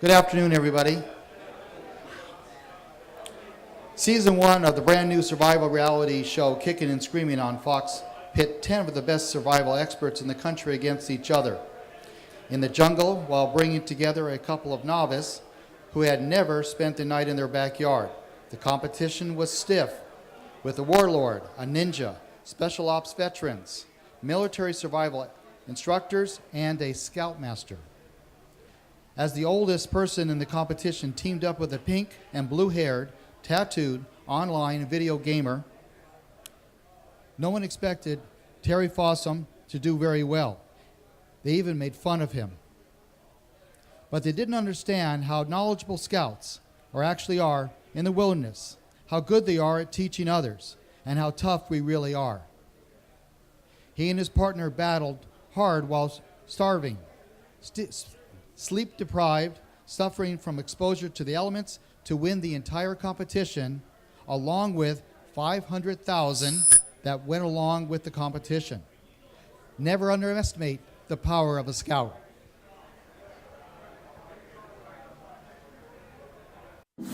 Good afternoon, everybody. Season 1 of the brand new survival reality show Kicking and Screaming on Fox pit 10 of the best survival experts in the country against each other in the jungle, while bringing together a couple of novices who had never spent the night in their backyard. The competition was stiff, with a warlord, a ninja, special ops veterans, military survival instructors, and a scoutmaster. As the oldest person in the competition teamed up with a pink and blue-haired, tattooed, online video gamer, no one expected Terry Fossum to do very well. They even made fun of him. But they didn't understand how knowledgeable scouts actually are in the wilderness, how good they are at teaching others, and how tough we really are. He and his partner battled hard while starving, sleep-deprived, suffering from exposure to the elements to win the entire competition, along with $500,000 that went along with the competition. Never underestimate the power of a scout.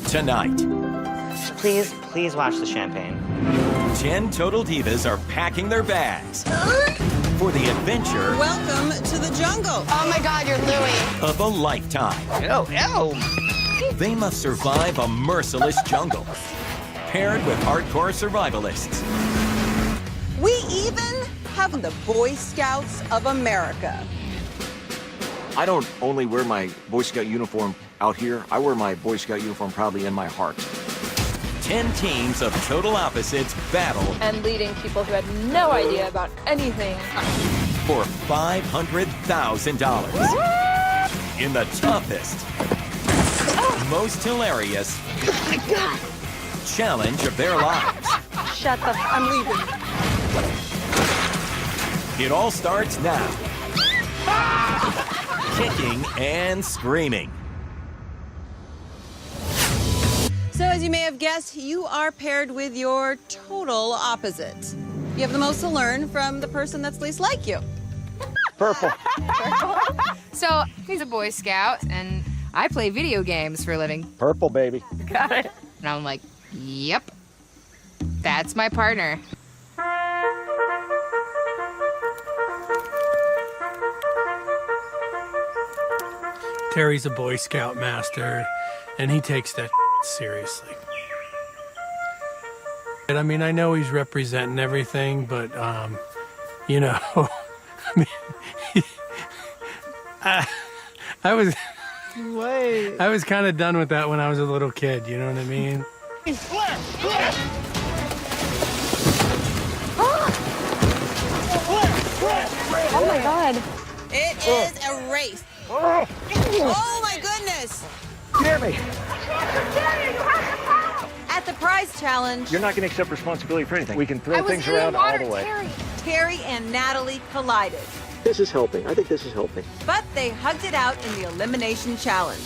Tonight, Please watch the champagne. 10 total divas are packing their bags for the adventure Welcome to the jungle. Oh my God, you're Louie. of a lifetime. They must survive a merciless jungle, paired with hardcore survivalists. We even have the Boy Scouts of America. I don't only wear my Boy Scout uniform out here, I wear my Boy Scout uniform proudly in my heart. 10 teams of total opposites battle And leading people who had no idea about anything. for $500,000 in the toughest, most hilarious challenge of their lives. Shut the f- I'm leaving. It all starts now. Kicking and screaming. So as you may have guessed, you are paired with your total opposite. You have the most to learn from the person that's least like you. Purple. So he's a Boy Scout, and I play video games for a living. Purple, baby. Got it. And I'm like, yep, that's my partner. Terry's a Boy Scout master, and he takes that seriously. And I mean, I know he's representing everything, but, you know, I mean, I was kind of done with that when I was a little kid, you know what I mean? Oh my God. It is a race. Oh my goodness. Jeremy, At the prize challenge, you're not going to accept responsibility for anything. We can I throw was things in the around water, all the way. Terry. Terry and Natalie collided. This is helping. I think this is helping. But they hugged it out in the elimination challenge.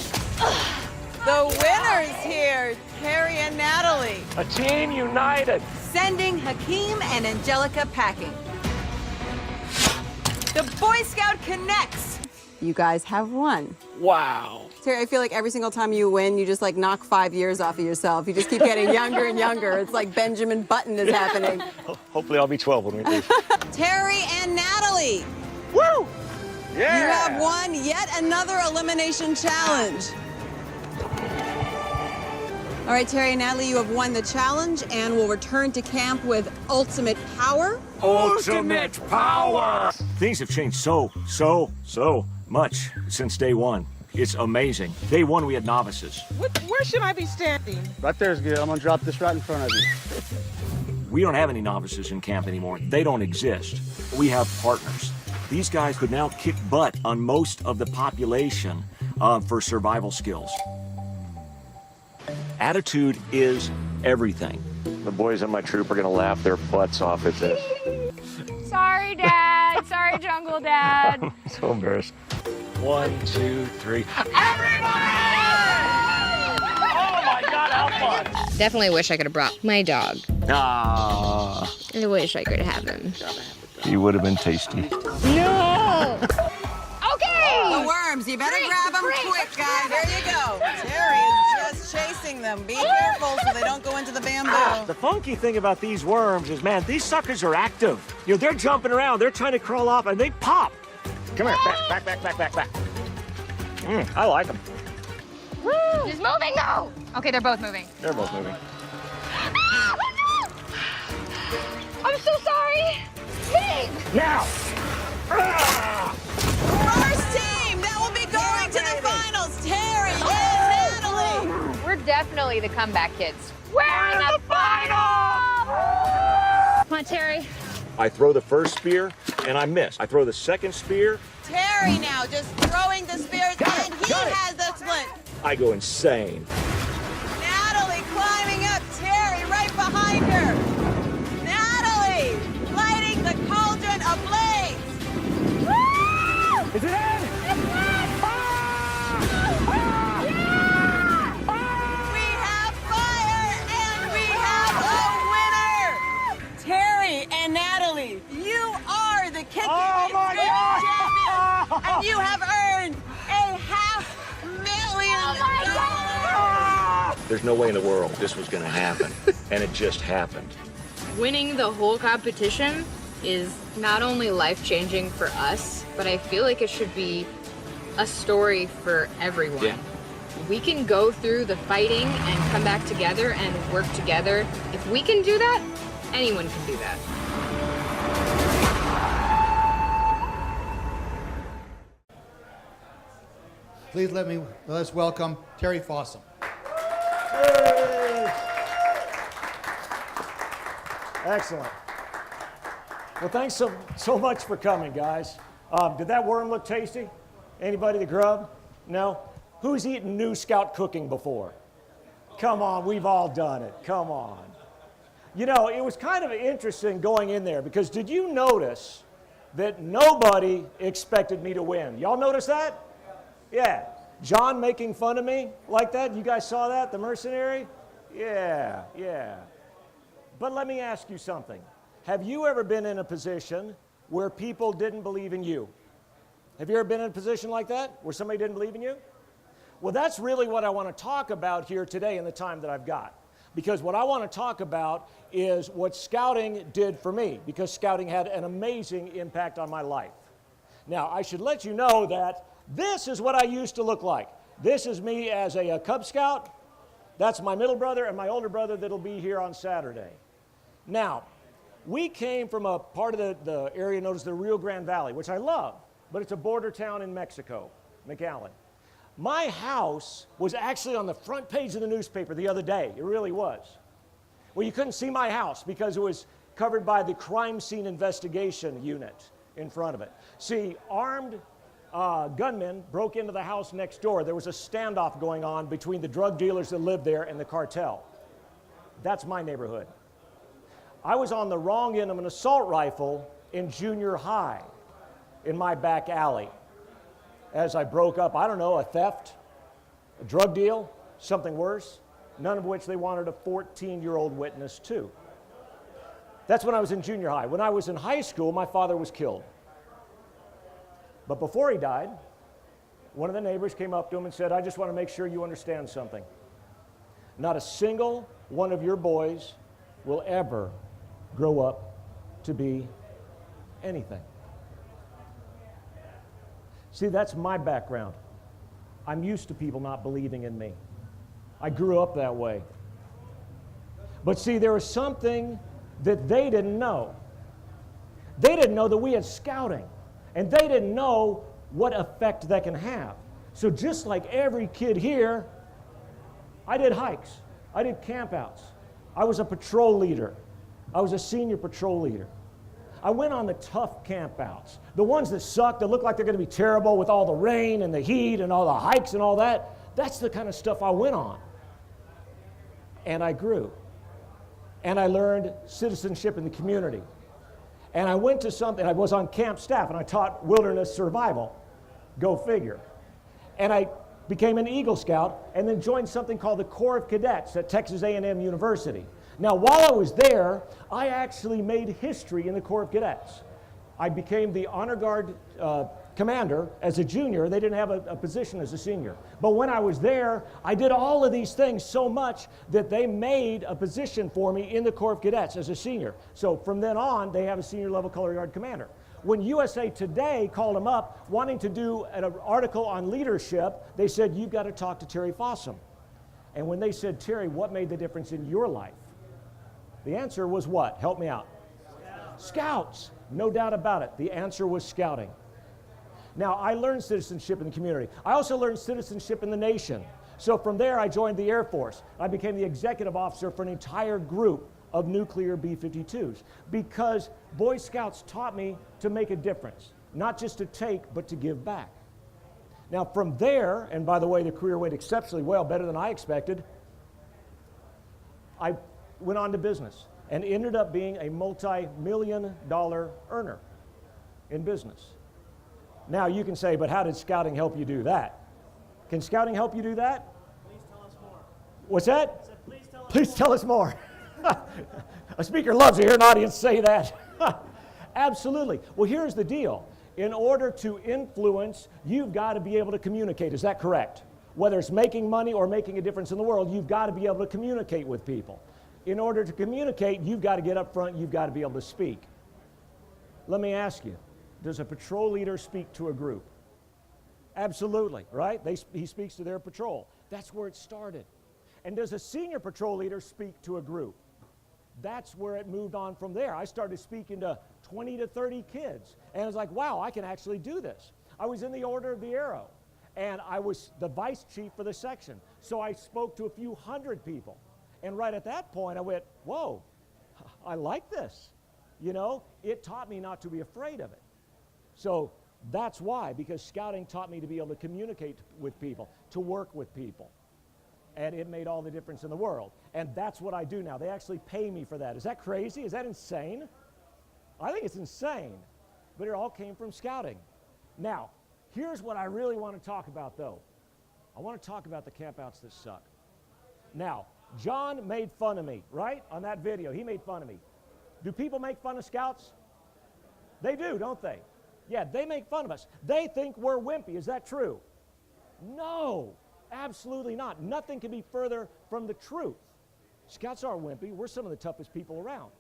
The winners here, Terry and Natalie, A team united. sending Hakeem and Angelica packing. The Boy Scout connects. You guys have won. Wow. Terry, I feel like every single time you win, you just like knock 5 years off of yourself. You just keep getting younger and younger. It's like Benjamin Button is happening. Hopefully I'll be 12 when we leave. Terry and Natalie, Woo! Yeah! you have won yet another elimination challenge. All right, Terry and Natalie, you have won the challenge and will return to camp with ultimate power. Ultimate power! Things have changed so much since day one. It's amazing. Day one, we had novices. Where should I be standing? Right there's good. I'm gonna drop this right in front of you. We don't have any novices in camp anymore. They don't exist. We have partners. These guys could now kick butt on most of the population for survival skills. Attitude is everything. The boys in my troop are gonna laugh their butts off at this. Sorry, Dad. Sorry, Jungle Dad. So embarrassed. 1, 2, 3. Everybody! Oh my God, how fun! Definitely wish I could have brought my dog. Ah, I wish I could have him. he would have been tasty. No! Okay! The worms, You better grab them quick, guys. There you go. Terry is just chasing them. Be careful so they don't go into the bamboo. The funky thing about these worms is, man, these suckers are active. You know, they're jumping around, they're trying to crawl off, and they pop. Come here, back. I like them. Woo! He's moving now! Okay, they're both moving. They're both moving. I'm so sorry! Leave! Now! First team that will be going to the finals, Terry and Natalie. We're definitely the comeback kids. We're in the final! Come on, Terry. I throw the first spear, and I miss. I throw the second spear. Terry now just throwing the spears, and he has the splint. I go insane. Natalie climbing up, Terry right behind her. Natalie lighting the cauldron ablaze. Woo! Is it in? We have fire and we have a winner. Terry and Natalie, you are the Kicking and Screaming champions, and you have earned a $500,000. There's no way in the world this was going to happen, and it just happened. Winning the whole competition is not only life-changing for us, but I feel like it should be a story for everyone. Yeah. We can go through the fighting and come back together and work together. If we can do that, anyone can do that. Please let's welcome Terry Fossum. Excellent. Well, thanks so much for coming, guys. Did that worm look tasty? Anybody the grub? No? Who's eaten New Scout cooking before? Come on, we've all done it. Come on. You know, it was kind of interesting going in there because did you notice that nobody expected me to win? Y'all notice that? Yeah. John making fun of me like that? You guys saw that? The mercenary? Yeah. But let me ask you something. Have you ever been in a position where people didn't believe in you? Have you ever been in a position like that where somebody didn't believe in you? Well, that's really what I want to talk about here today in the time that I've got. Because what I want to talk about is what scouting did for me, because scouting had an amazing impact on my life. Now, I should let you know that this is what I used to look like. This is me as a Cub Scout. That's my middle brother and my older brother that'll be here on Saturday. Now, we came from a part of the area known as the Rio Grande Valley, which I love, but it's a border town in Mexico, McAllen. My house was actually on the front page of the newspaper the other day. It really was. Well, you couldn't see my house because it was covered by the crime scene investigation unit in front of it. See, armed gunmen broke into the house next door. There was a standoff going on between the drug dealers that lived there and the cartel. That's my neighborhood. I was on the wrong end of an assault rifle in junior high in my back alley as I broke up, I don't know, a theft, a drug deal, something worse, none of which they wanted a 14-year-old witness to. That's when I was in junior high. When I was in high school, my father was killed. But before he died, one of the neighbors came up to him and said, I just want to make sure you understand something. Not a single one of your boys will ever grow up to be anything. See, that's my background. I'm used to people not believing in me. I grew up that way. But see, there was something that they didn't know. They didn't know that we had scouting, and they didn't know what effect that can have. So just like every kid here, I did hikes. I did campouts. I was a patrol leader. I was a senior patrol leader. I went on the tough campouts, the ones that suck, that look like they're going to be terrible with all the rain and the heat and all the hikes and all that. That's the kind of stuff I went on. And I grew. And I learned citizenship in the community. And I went to something, I was on camp staff, and I taught wilderness survival. Go figure. And I became an Eagle Scout, and then joined something called the Corps of Cadets at Texas A&M University. Now, while I was there, I actually made history in the Corps of Cadets. I became the Honor Guard commander as a junior. They didn't have a position as a senior. But when I was there, I did all of these things so much that they made a position for me in the Corps of Cadets as a senior. So from then on, they have a senior level color guard commander. When USA Today called them up wanting to do an article on leadership, they said, you've got to talk to Terry Fossum. And when they said, Terry, what made the difference in your life? The answer was what? Help me out. Scouts. No doubt about it. The answer was scouting. Now, I learned citizenship in the community. I also learned citizenship in the nation. So from there, I joined the Air Force. I became the executive officer for an entire group of nuclear B-52s because Boy Scouts taught me to make a difference, not just to take, but to give back. Now, from there, and by the way, the career went exceptionally well, better than I expected, I went on to business and ended up being a multi-million-dollar earner in business. Now, you can say, but how did scouting help you do that? Can scouting help you do that? Please tell us more. What's that? I said, please tell us more. A speaker loves to hear an audience say that. Absolutely. Well, here's the deal. In order to influence, you've got to be able to communicate. Is that correct? Whether it's making money or making a difference in the world, you've got to be able to communicate with people. In order to communicate, you've got to get up front, you've got to be able to speak. Let me ask you, does a patrol leader speak to a group? Absolutely, right? He speaks to their patrol. That's where it started. And does a senior patrol leader speak to a group? That's where it moved on from there. I started speaking to 20 to 30 kids. And I was like, wow, I can actually do this. I was in the Order of the Arrow, and I was the vice chief for the section. So I spoke to a few hundred people. And right at that point, I went, whoa, I like this. You know, it taught me not to be afraid of it. So that's why, because scouting taught me to be able to communicate with people, to work with people. And it made all the difference in the world. And that's what I do now. They actually pay me for that. Is that crazy? Is that insane? I think it's insane. But it all came from scouting. Now, here's what I really want to talk about, though. I want to talk about the campouts that suck. Now, John made fun of me, right? On that video, he made fun of me. Do people make fun of scouts? They do, don't they? Yeah, they make fun of us. They think we're wimpy. Is that true? No, absolutely not. Nothing can be further from the truth. Scouts aren't wimpy. We're some of the toughest people around.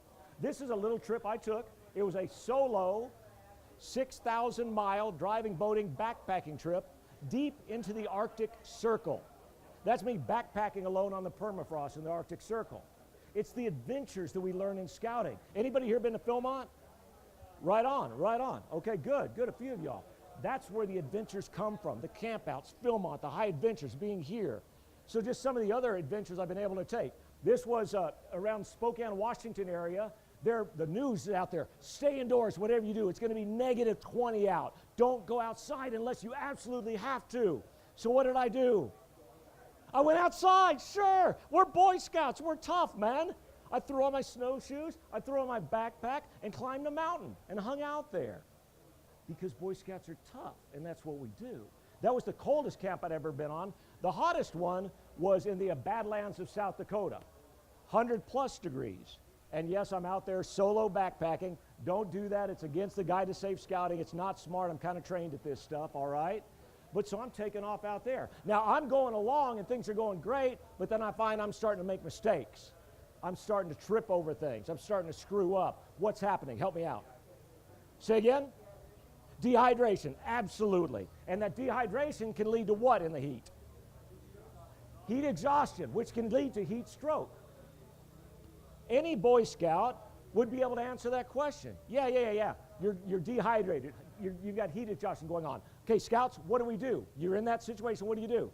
This is a little trip I took. It was a solo 6,000-mile driving, boating, backpacking trip deep into the Arctic Circle. That's me backpacking alone on the permafrost in the Arctic Circle. It's the adventures that we learn in scouting. Anybody here been to Philmont? Right on, right on. Okay, good, a few of y'all. That's where the adventures come from, the campouts, Philmont, the high adventures, being here. So just some of the other adventures I've been able to take. This was around Spokane, Washington area. The news is out there. Stay indoors, whatever you do. It's going to be negative 20 out. Don't go outside unless you absolutely have to. So what did I do? I went outside, sure. We're Boy Scouts. We're tough, man. I threw on my snowshoes, I threw on my backpack, and climbed a mountain and hung out there. Because Boy Scouts are tough, and that's what we do. That was the coldest camp I'd ever been on. The hottest one was in the Badlands of South Dakota, 100+ degrees. And yes, I'm out there solo backpacking. Don't do that. It's against the Guide to Safe Scouting. It's not smart. I'm kind of trained at this stuff, all right? But so I'm taking off out there. Now, I'm going along, and things are going great, but then I find I'm starting to make mistakes. I'm starting to trip over things. I'm starting to screw up. What's happening? Help me out. Say again? Dehydration, absolutely. And that dehydration can lead to what in the heat? Heat exhaustion, which can lead to heat stroke. Any Boy Scout would be able to answer that question. Yeah. You're dehydrated. You've got heat exhaustion going on. Okay, Scouts, what do we do? You're in that situation, what do?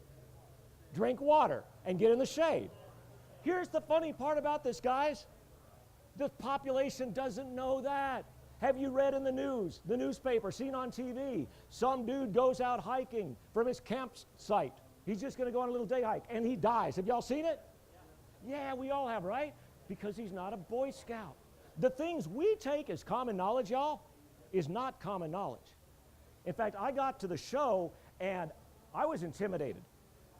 Drink water and get in the shade. Here's the funny part about this, guys. The population doesn't know that. Have you read in the news, the newspaper, seen on TV, some dude goes out hiking from his campsite. He's just going to go on a little day hike, and he dies. Have y'all seen it? Yeah, we all have, right? Because he's not a Boy Scout. The things we take as common knowledge, y'all, is not common knowledge. In fact, I got to the show, and I was intimidated.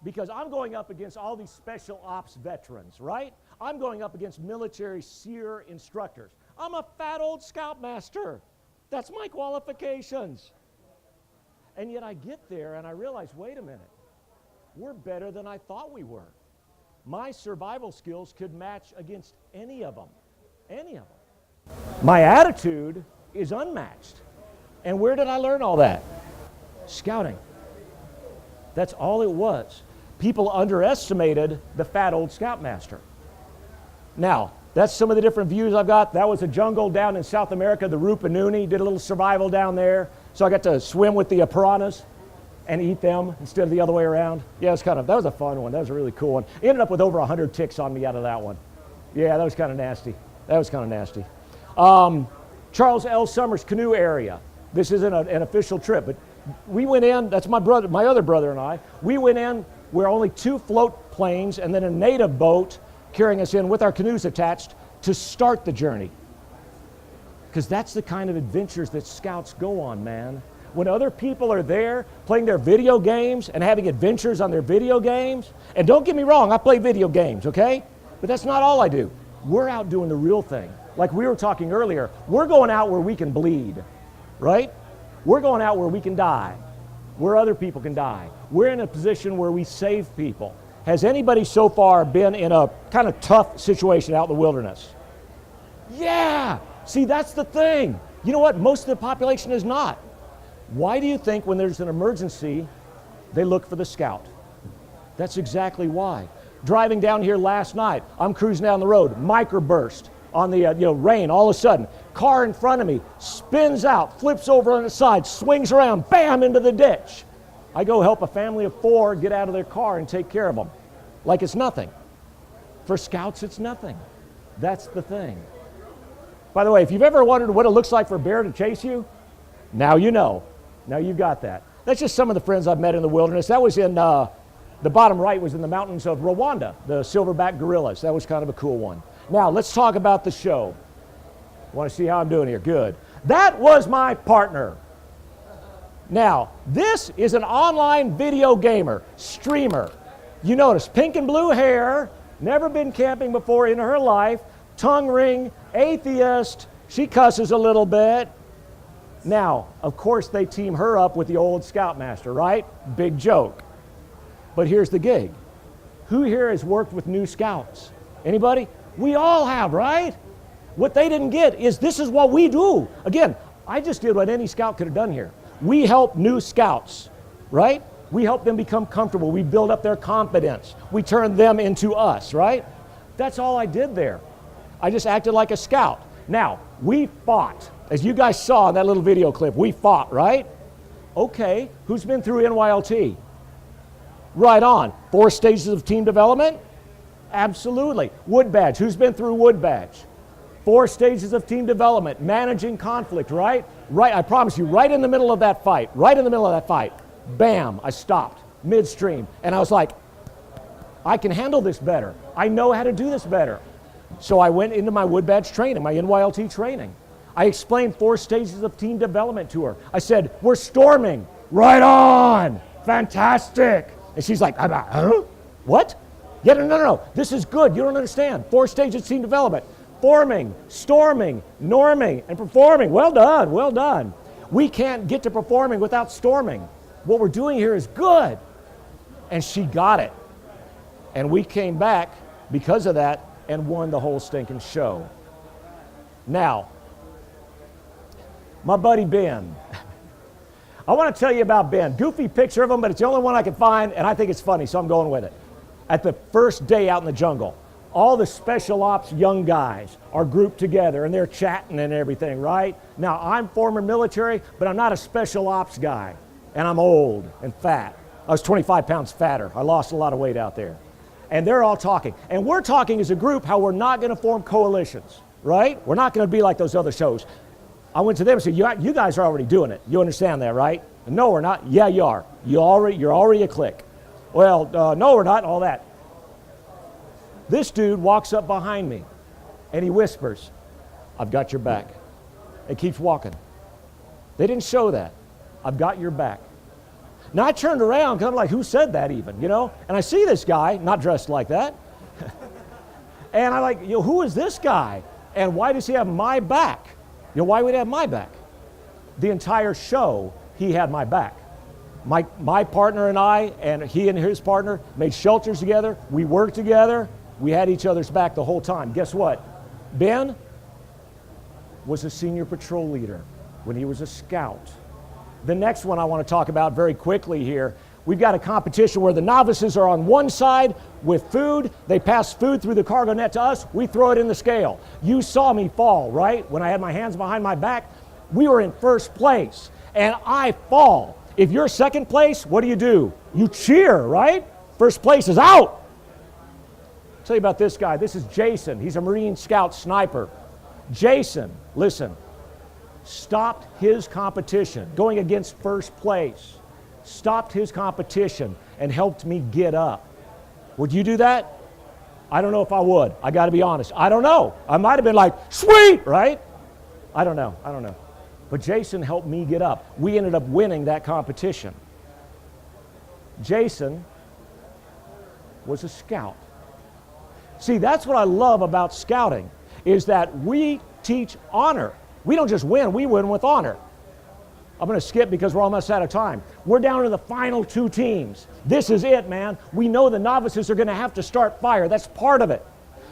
Because I'm going up against all these special ops veterans, right? I'm going up against military SEER instructors. I'm a fat old scoutmaster. That's my qualifications. And yet I get there and I realize, wait a minute, we're better than I thought we were. My survival skills could match against any of them. Any of them. My attitude is unmatched. And where did I learn all that? Scouting. That's all it was. People underestimated the fat old scoutmaster. Now, that's some of the different views I've got. That was a jungle down in South America, the Rupununi. Did a little survival down there. So I got to swim with the piranhas and eat them instead of the other way around. Yeah, that was a fun one. That was a really cool one. Ended up with over 100 ticks on me out of that one. Yeah, that was kind of nasty. That was kind of nasty. Charles L. Summers canoe area. This isn't an official trip, but we went in, that's my other brother and I. We went in, we're only 2 float planes and then a native boat carrying us in with our canoes attached to start the journey. Because that's the kind of adventures that scouts go on, man. When other people are there playing their video games and having adventures on their video games, and don't get me wrong, I play video games, okay? But that's not all I do. We're out doing the real thing. Like we were talking earlier, we're going out where we can bleed, right? We're going out where we can die, where other people can die. We're in a position where we save people. Has anybody so far been in a kind of tough situation out in the wilderness? Yeah! See, that's the thing. You know what? Most of the population is not. Why do you think when there's an emergency, they look for the scout? That's exactly why. Driving down here last night, I'm cruising down the road, microburst on the rain. All of a sudden, car in front of me spins out, flips over on its side, swings around, bam, into the ditch. I go help a family of 4 get out of their car and take care of them. Like it's nothing. For scouts, it's nothing. That's the thing. By the way, if you've ever wondered what it looks like for a bear to chase you, now you know. Now you've got that. That's just some of the friends I've met in the wilderness. That was in, the bottom right was in the mountains of Rwanda, the silverback gorillas. That was kind of a cool one. Now, let's talk about the show. Want to see how I'm doing here? Good. That was my partner. Now, this is an online video gamer, streamer. You notice pink and blue hair, never been camping before in her life, tongue ring, atheist, she cusses a little bit. Now, of course they team her up with the old scoutmaster, right? Big joke. But here's the gig. Who here has worked with new scouts? Anybody? We all have, right? What they didn't get is this is what we do. Again, I just did what any scout could have done here. We help new scouts, right? We help them become comfortable. We build up their confidence. We turn them into us, right? That's all I did there. I just acted like a scout. Now, we fought. As you guys saw in that little video clip, we fought, right? Okay, who's been through NYLT? Right on. 4 stages of team development? Absolutely. Wood badge. Who's been through wood badge? 4 stages of team development. Managing conflict, right? Right, I promise you, right in the middle of that fight, bam, I stopped midstream. And I was like, I can handle this better. I know how to do this better. So I went into my wood badge training, my NYLT training. I explained 4 stages of team development to her. I said, we're storming. Right on. Fantastic. And she's like, huh? What? Yeah, no. This is good. You don't understand. 4 stages of team development. Forming, storming, norming, and performing. Well done, well done. We can't get to performing without storming. What we're doing here is good. And she got it. And we came back because of that and won the whole stinking show. Now, my buddy Ben. I want to tell you about Ben. Goofy picture of him, but it's the only one I could find, and I think it's funny, so I'm going with it. At the first day out in the jungle, all the special ops young guys are grouped together, and they're chatting and everything, right? Now, I'm former military, but I'm not a special ops guy, and I'm old and fat. I was 25 pounds fatter. I lost a lot of weight out there. And they're all talking. And we're talking as a group how we're not going to form coalitions, right? We're not going to be like those other shows. I went to them and said, you guys are already doing it. You understand that, right? No, we're not. Yeah, you are. You're already a clique. Well, no, we're not, all that. This dude walks up behind me and he whispers, I've got your back. And keeps walking. They didn't show that. I've got your back. Now I turned around kind of like, who said that even, you know? And I see this guy, not dressed like that. And I'm like, who is this guy? And why does he have my back? Why would he have my back? The entire show, he had my back. My partner and I, and he and his partner, made shelters together. We worked together. We had each other's back the whole time. Guess what? Ben was a senior patrol leader when he was a scout. The next one I want to talk about very quickly here, we've got a competition where the novices are on one side with food. They pass food through the cargo net to us. We throw it in the scale. You saw me fall, right? When I had my hands behind my back, we were in first place, and I fall. If you're second place, what do? You cheer, right? First place is out. I'll tell you about this guy. This is Jason. He's a Marine Scout sniper. Jason, listen, stopped his competition, going against first place, stopped his competition and helped me get up. Would you do that? I don't know if I would. I got to be honest. I don't know. I might have been like, sweet, right? I don't know. But Jason helped me get up. We ended up winning that competition. Jason was a scout. See, that's what I love about scouting, is that we teach honor. We don't just win, we win with honor. I'm going to skip because we're almost out of time. We're down to the final 2 teams. This is it, man. We know the novices are going to have to start fire. That's part of it.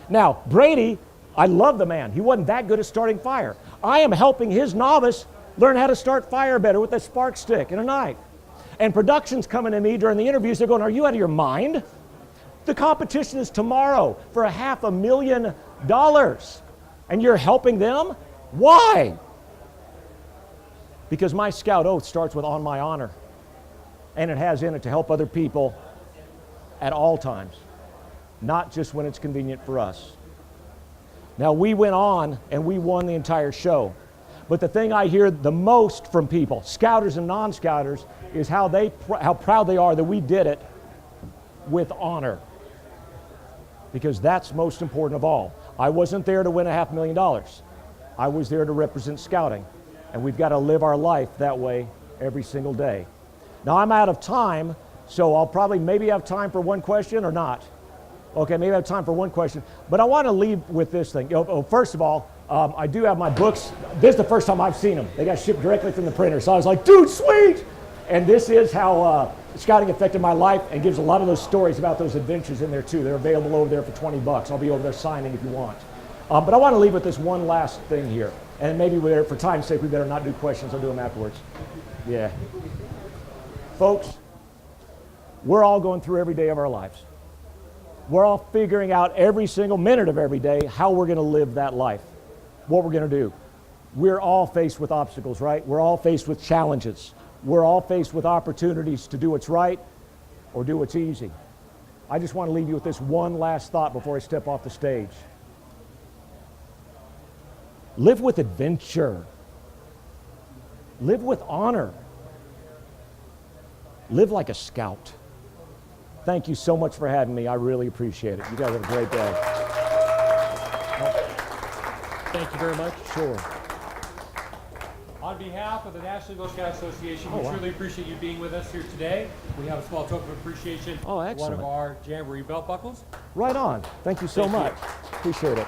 Now, Brady, I love the man. He wasn't that good at starting fire. I am helping his novice learn how to start fire better with a spark stick and a knife. And production's coming to me during the interviews. They're going, are you out of your mind? The competition is tomorrow for $500,000. And you're helping them? Why? Because my scout oath starts with on my honor. And it has in it to help other people at all times, not just when it's convenient for us. Now, we went on and we won the entire show. But the thing I hear the most from people, scouters and non-scouters, is how proud they are that we did it with honor. Because that's most important of all. I wasn't there to win $500,000. I was there to represent scouting. And we've got to live our life that way every single day. Now, I'm out of time, so I'll probably maybe have time for one question or not. Okay, maybe I have time for one question. But I want to leave with this thing. First of all, I do have my books. This is the first time I've seen them. They got shipped directly from the printer. So I was like, dude, sweet! And this is how scouting affected my life, and gives a lot of those stories about those adventures in there too. They're available over there for $20. I'll be over there signing if you want. But I want to leave with this one last thing here. And maybe for time's sake, we better not do questions. I'll do them afterwards. Yeah. Folks, we're all going through every day of our lives. We're all figuring out every single minute of every day how we're going to live that life, what we're going to do. We're all faced with obstacles, right? We're all faced with challenges. We're all faced with opportunities to do what's right or do what's easy. I just want to leave you with this one last thought before I step off the stage. Live with adventure. Live with honor. Live like a scout. Thank you so much for having me. I really appreciate it. You guys have a great day. Thank you very much. Sure. On behalf of the National Eagle Scout Association, we truly appreciate you being with us here today. We have a small token of appreciation. Oh, excellent. One of our Jamboree belt buckles. Right on. Thank you so much. Appreciate it.